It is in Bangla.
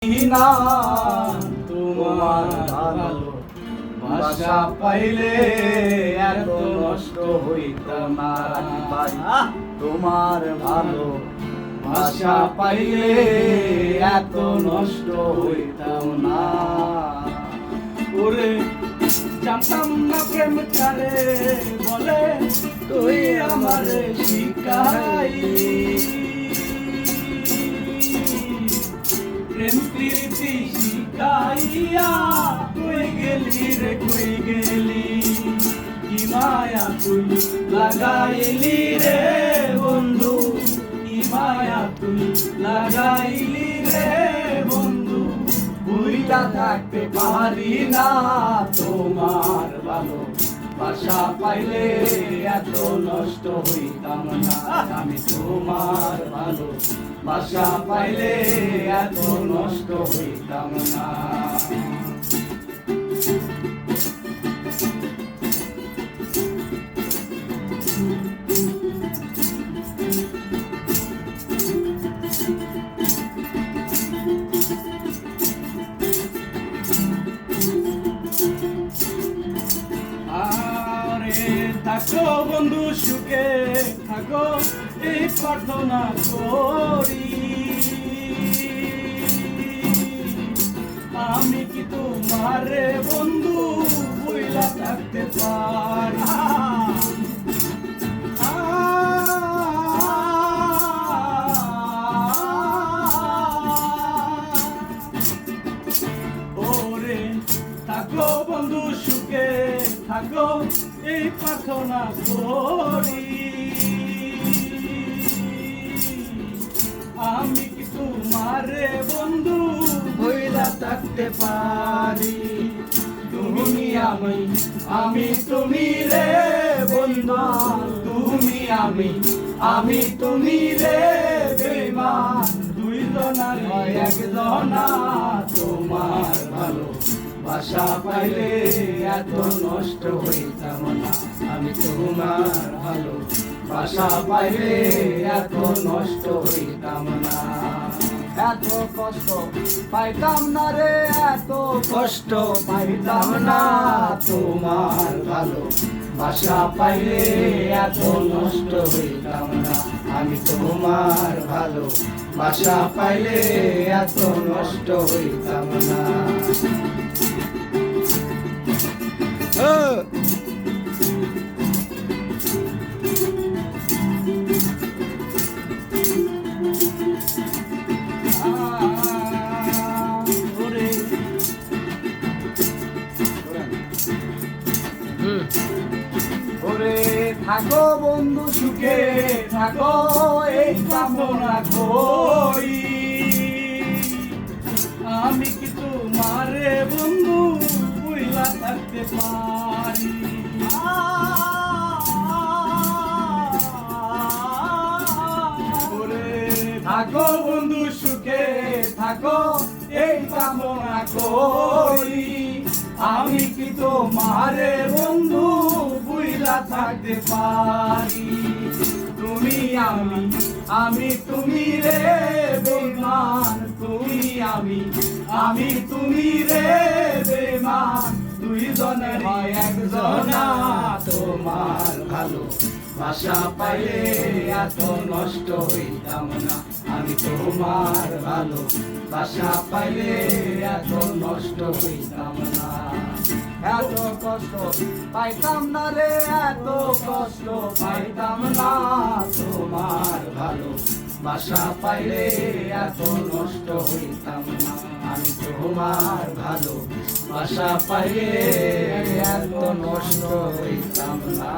না তোমার ভালো বাসা পাইলে এত নষ্ট হইতাম না ভাই। তোমার ভালো বাসা পাইলে এত নষ্ট হইতাম না। ওরে জানতাম না প্রেম কারে বলে, তুই আমারে শিখাইলি। প্রেম প্রীতি শিখাইয়া কই গেলি রে কই গেলি, কি মায়া তুই লাগাইলি রে বন্ধু, কি মায়া তুই লাগাইলি রে বন্ধু। ভুইলা থাকতে পারি না তোমার ভালো বাসা পাইলে এত নষ্ট হইতাম না। আমি তোমার ভালো বাসা পাইলে এত নষ্ট হইতাম না। থাকো বন্ধু সুখে থাকো এই প্রার্থনা করি। আমি কি তোমারে বন্ধু ভুইলা থাকতে পারি? ওরে থাকো বন্ধু সুখে থাকো এই প্রার্থনা করি। আমি কি তোমারে বন্ধু ভুইলা থাকতে পারি? তুমি আমি তুমি রে বন্ধু, তুমি আমি তুমি রে বেঈমান। দুইজনার একজনা তোমার ভালো বাসা পাইলে এত নষ্ট হইতাম না। আমি তোমার ভালো বাসা পাইলে এত নষ্ট হইতাম না। এত কষ্ট পাইতাম না রে, এত কষ্ট পাইতাম না। তোমার ভালো বাসা পাইলে এত নষ্ট হইতাম না। আমি তোমার ভালো বাসা পাইলে এত নষ্ট হইতাম না। ওরে থাকো বন্ধু সুখে থাকো এই কামনা করি। আমি কি তোমারে বন্ধু ভুইলা থাকতে পারি? ওরে থাকো বন্ধু সুখে থাকো এই কামনা করি। আমি কি তোমারে বন্ধু ভুইলা থাকতে পারি? তুমি আমি তুমি রে বেঈমান। তুমি আমি তুমি রে বেঈমান। দুইজনের একজনা তোমার ভালো বাসা পাইলে এত নষ্ট হইতাম না। আমি তোমার ভালো বাসা পাইলে এত নষ্ট হইতাম না। এত কষ্ট পাইতাম না রে, এত কষ্ট পাইতাম না। তোমার ভালো বাসা পাইলে এত নষ্ট হইতাম না। আমি তোমার ভালো বাসা পাইলে এত নষ্ট হইতাম না।